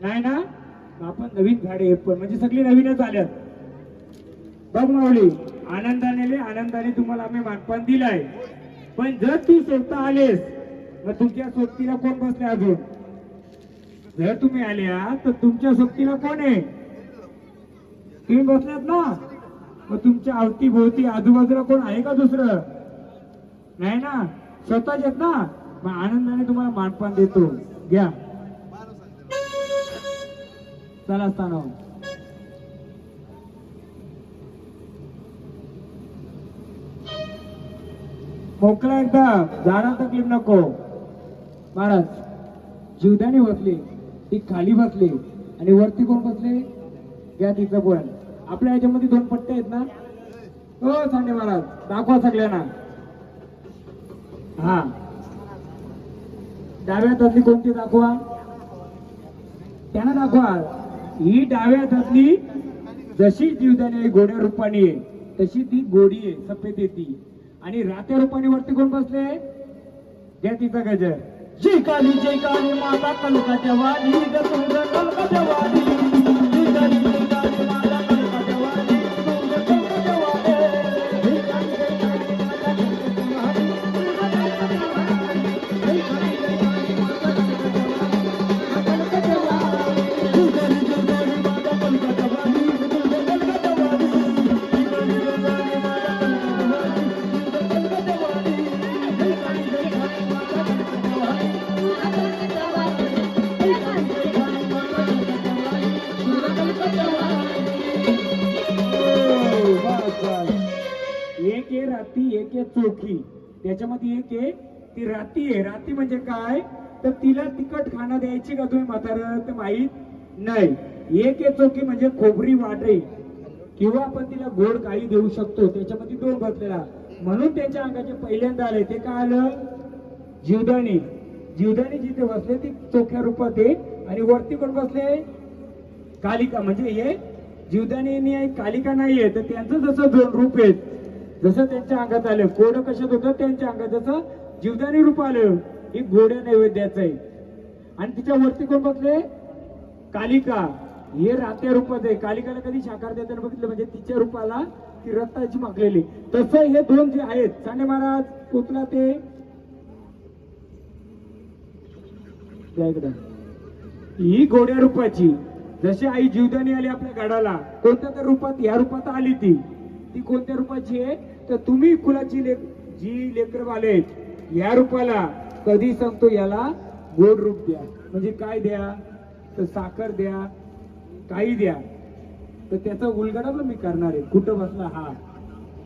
नाही ना, आपण नवीन झाडे पण म्हणजे सगळी नवीनच आल्यात. बघ माऊली, आनंदाने आनंदाने तुम्हाला आम्ही मानपान दिलाय. पण जर तू स्वतः आलेस, मग तुमच्या सोबतीला कोण बसले अजून? जर तुम्ही आल्या तर तुमच्या सोबतीला कोण आहे? तुम्ही बसलात ना, मग तुमच्या अवतीभोवती आजूबाजूला कोण आहे का दुसरं? नाही ना, स्वतःच आहेत ना. मग आनंदाने तुम्हाला मानपान देतो. घ्या चला स्थानावर. मोकळा एकदा जाणार तकलीफ नको. महाराज जीवदानी बसले, ती खाली बसले आणि वरती कोण बसले? घ्या तिचं पण. आपल्या याच्यामध्ये 2 पट्टे आहेत ना? हो सांडे महाराज, दाखवा सगळ्यांना. हा, डाव्या हातातली कोणती दाखवा? त्यांना दाखवा. ही डाव्या हातातली जशी जीवदानी गोड्या रूपाने आहे तशी ती गोडी आहे, सफेद आहे ती. आणि रात्या रूपाने वरती कोण बसले? घ्या तिचा गजर. जय काली माता कनकाच्या वाली ग तुझ कनकाच्या वाली. जय काली माता कनकाच्या वाली तुझ कनकाच्या वाली. जय काली माता कनकाच्या वाली तुझ कनकाच्या वाली. जय काली माता कनकाच्या वाली तुझ कनकाच्या वाली. जय काली माता कनकाच्या वाली तुझ कनकाच्या वाली. जय काली माता कनकाच्या वाली तुझ कनकाच्या वाली. जय काली माता कनकाच्या वाली. एक आहे राती, एक आहे चोखी. त्याच्यामध्ये एक आहे ती राती आहे. राती म्हणजे काय? तर तिला तिखट खाणं द्यायची का तुम्ही म्हातारं? तर माहित नाही. एक आहे चोखी म्हणजे खोबरी वाटे किंवा आपण तिला गोड काही देऊ शकतो. त्याच्यामध्ये 2 बसलेला, म्हणून त्याच्या अंगाचे पहिल्यांदा आले. ते काय आलं? जीवदानी. जीवदानी जिथे बसले ती चोख्या रूपात आहे. आणि वरती कोण बसले? कालिका. म्हणजे हे जीवदानी आहे, कालिका नाहीये. तर त्यांचं जसं 2 रूप आहेत, जसं त्यांच्या अंगात आलं कोड कशात होतं त्यांच्या अंगात, जसं जीवदानी रूप आलं हे गोड्या नैवेद्याचं आहे. आणि तिच्या वरती कोण बसले? कालिका. हे रात्या रूपात आहे. कालिकाला कधी साकार देताना बघितलं म्हणजे तिच्या रूपाला ती रक्ताची मागलेली. तसं हे 2 जे आहेत, सांडे महाराज कुठला ते ही गोड्या रूपाची. जशी आई जीवदानी आली आपल्या गडाला कोणत्या तर रूपात, या रूपात आली ती कोणत्या रूपाची आहे? तर तुम्ही कुलाची जी लेकर आले या रूपाला कधी सांगतो याला गोड रूप द्या. म्हणजे काय द्या? तर साखर द्या, काही द्या. तर त्याचा उलगडा पण मी करणार आहे. कुठं बसला हा,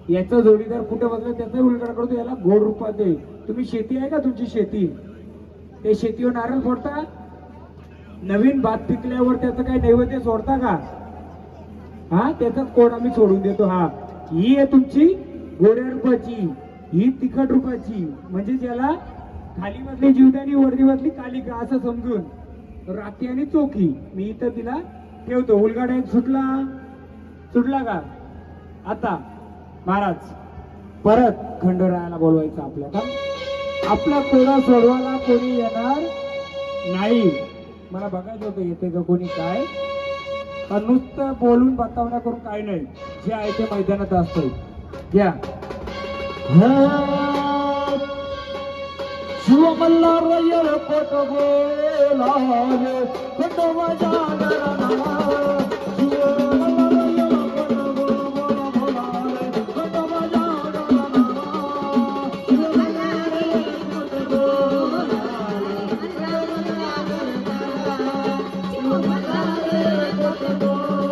याचा जोडीदार कुठं बसला त्याचा उलगडा करतो. याला गोड रूपात आहे. तुम्ही शेती आहे का तुमची शेती? ते शेतीवर नारळ फोडता? नवीन भात पिकल्यावर त्याचं काही नैवेद्य सोडता का? हा, त्याचाच कोड आम्ही सोडून देतो. हा, ही आहे तुमची गोड्या रूपाची, ही तिखट रूपाची. म्हणजे ज्याला खाली बसली जीवदानी, वरती बसली कालिका असं समजून. राती आणि चोखी मी इथं तिला ठेवतो. उलगाडा एक सुटला का? आता महाराज परत खंडोरायाला बोलवायचं आपल्याला. आपला कोडा सोडवायला कोणी येणार नाही. मला बघायचं होतं येते का कोणी काय. का नुसतं बोलून बतावण्या करून काय नाही. जे आहे ते मैदानात असतं. घ्या. शिव मल्हार येळकोट बोलाले कोट माझ्या नावा. शिव मल्हार येळकोट बोलाले कोट माझ्या नावा. शिव मल्हार येळकोट बोलाले शिव मल्हार येळकोट बोलाले.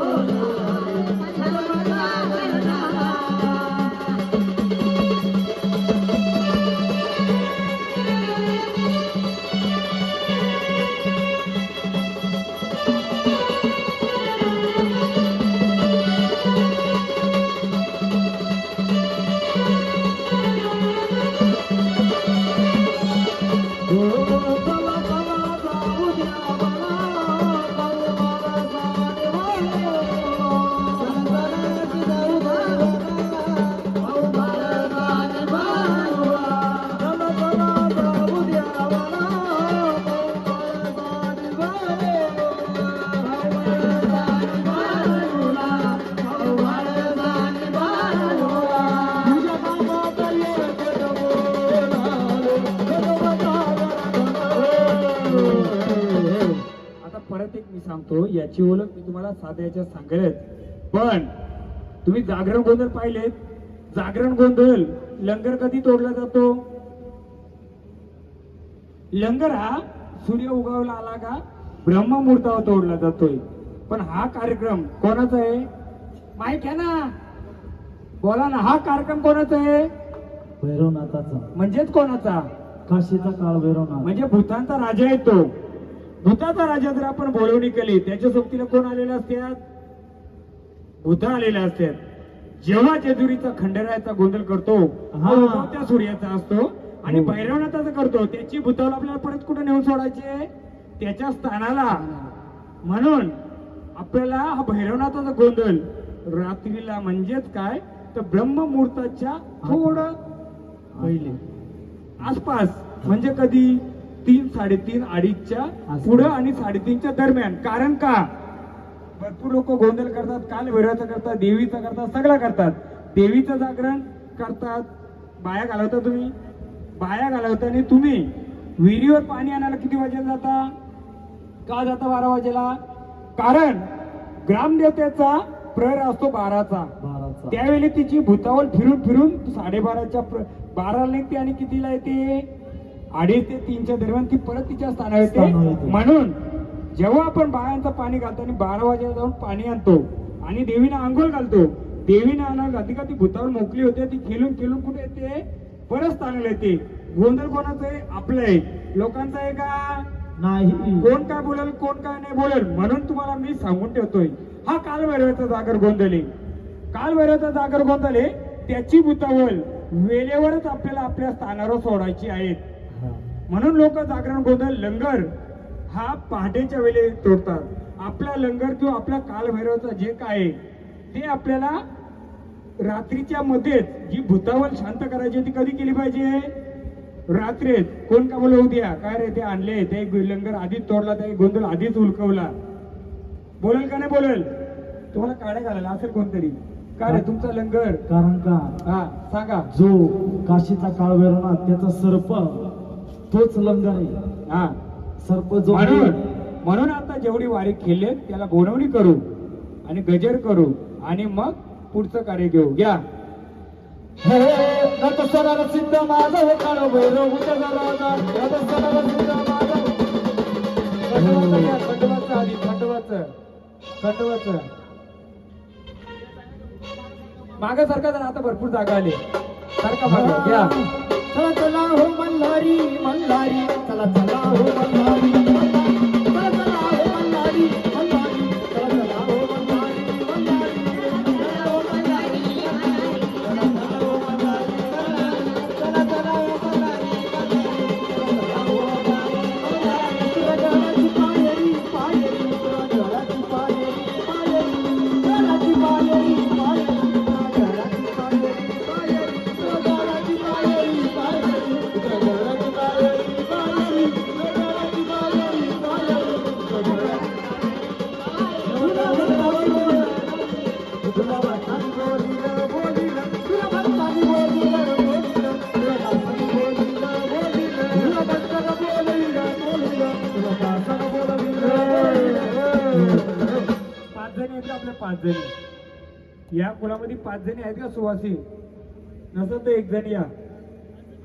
याची ओळख मी तुम्हाला साध्या याच्यात सांगेल. पण तुम्ही जागरण गोंधळ पाहिलेत. जागरण गोंधळ लंगर कधी तोडला जातो? लंगर हा सूर्य उगवला आला का ब्रह्ममुहूर्तावर तोडला जातोय. पण हा कार्यक्रम कोणाचा आहे? माहित आहे ना? बोला ना, हा कार्यक्रम कोणाचा आहे? भैरवनाथाचा म्हणजेच कोणाचा? काशीचा काळ भैरवनाथ म्हणजे भूतांचा राजा आहे तो. भूताचा राजा जर आपण बोलवणी केली त्याच्या सोबतीला कोण आलेले असतात? भूत आलेले असतात. जेव्हा जेजुरीचा खंडेरायाचा गोंधळ करतो हा उगवत्या सूर्याचा असतो आणि भैरवनाथाचा करतो त्याची भूतावल आपल्याला परत कुठे नेऊन सोडायचे? त्याच्या स्थानाला. म्हणून आपल्याला हा भैरवनाथाचा गोंधळ रात्रीला म्हणजेच काय तर ब्रह्ममुहूर्ताच्या थोडं पहिले आसपास म्हणजे कधी 3, 3:30, 2:30च्या पुढं आणि 3:30च्या दरम्यान. कारण का भरपूर लोक गोंधळ करतात, काल भैरवाचं करतात, देवीचं करतात, सगळं करतात. देवीचं जागरण करतात, बाया घालवता तुम्ही. बाया घालवताना तुम्ही विहिरीवर पाणी आणायला किती वाजेला जाता? का जाता 12 वाजेला? कारण ग्रामदेवतेचा प्रहर असतो 12चा. त्यावेळी तिची भूतावल फिरून फिरून 12:30च्या 12ला निघते आणि कितीला येते? 2:30 ते 3च्या दरम्यान ती परत तिच्या स्थानावर येते. म्हणून जेव्हा आपण बायांचं पाणी घालतो आणि 12 वाजेला जाऊन पाणी आणतो आणि देवीला आंघोळ घालतो, देवीने आंघोळ घालते का ती भूतावल मोकळी होते, ती खेळून खेळून कुठे येते? परत स्थानाला येते. गोंधळ कोणाचं आहे? आपलं आहे. लोकांचं आहे का? नाही. कोण काय बोलेल, कोण काय नाही बोलेल. म्हणून तुम्हाला मी सांगून ठेवतोय हा कालभैरवाचा जागर गोंधळ आहे. कालभैरवाचा जागर गोंधळ आहे. त्याची भूतावल वेळेवरच आपल्याला आपल्या स्थानावर सोडायची आहेत. म्हणून लोक जागरण गोंधळ लंगर हा पहाटेच्या वेळी तोडतात. आपला लंगर किंवा आपल्या कालभैरवाचा जे काय आहे ते आपल्याला रात्रीच्या मध्येच जी भूतावल शांत करायची ती कधी केली पाहिजे? रात्रीत. कोण का बोलवू द्या काय रे ते आणले ते लंगर आधीच तोडला, ते गोंधळ आधीच उलकवला. बोलेल का नाही बोलेल? तुम्हाला काड्या घालायला असेल कोणतरी. का रे तुमचा लंगर? कारण का हा सांगा. जो काशीचा काळ भैरवनाथ त्याचा सर्प तोच लंगर आहे. हा सर्प जो म्हणून आता जेवढी वारी खेळले त्याला गोणवणी करू आणि गजर करू आणि मग पुढचं कार्य घेऊ. घ्या. हे नटसराला सिद्ध माधव काळ भैरव उतरला नटसराला सिद्ध माधव खंडवाचं आधी खंडवाचं मागे सारखा जर आता भरपूर जागा आली सारखा मागे घ्या. चला चला हो मल्हारी मल्हारी चला चला हो मल्हारी चला चला हो मल्हारी मल्हारी चला चला हो मल्हारी मल्हारी चला हो मल्हारी चला चला हो मल्हारी चला चला हो मल्हारी चला हो मल्हारी तुला गळाची पायरी पायरी तुला गळाची पायरी पायरी गळाची पायरी पायरी गळाची पायरी पायरी तुला गळाची पायरी आपल्या 5 जणी या कुळामध्ये 5 जणी आहेत का सुवासी? नसं तर 1 जण या.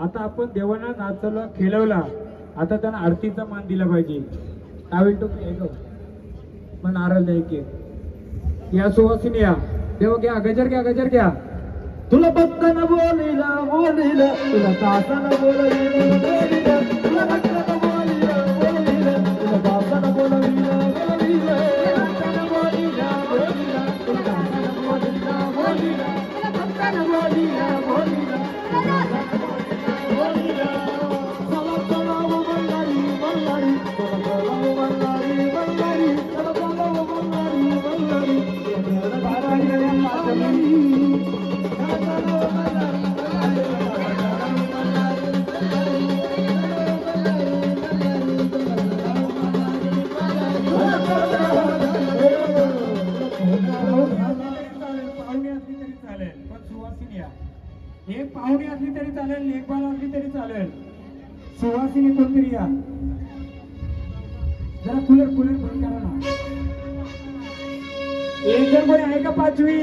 आता आपण देवांना नाचवलं खेळवला, आता त्यांना आरतीचा मान दिला पाहिजे. टावेल टोपी आहे का मग नारळ द्या एक. या सुवासिनी या. देवा घ्या गजर घ्या गजर घ्या. तुला भक्तन बोलिला बोलिला तुला दासन बोलिला बोलिला तुला भक्तन बोलिला बोलिला तुला दासन बोलिला बोलिला भक्तन बोलिला बोलिला तुला दासन बोलिला बोलिला तुला भक्तन बोलिला बोलिला तुला दासन बोलिला चला चला हो मल्हारी मल्हारी चला चला हो मल्हारी मल्हारी चला चला हो मल्हारी मल्हारी एक पाहुणी असली तरी चालेल, लेखबाल असली तरी चालेल. सुवासिनी कोणतरी या. जरा कूलर बंद करा ना. एक जण कोणी आहे का 5वी?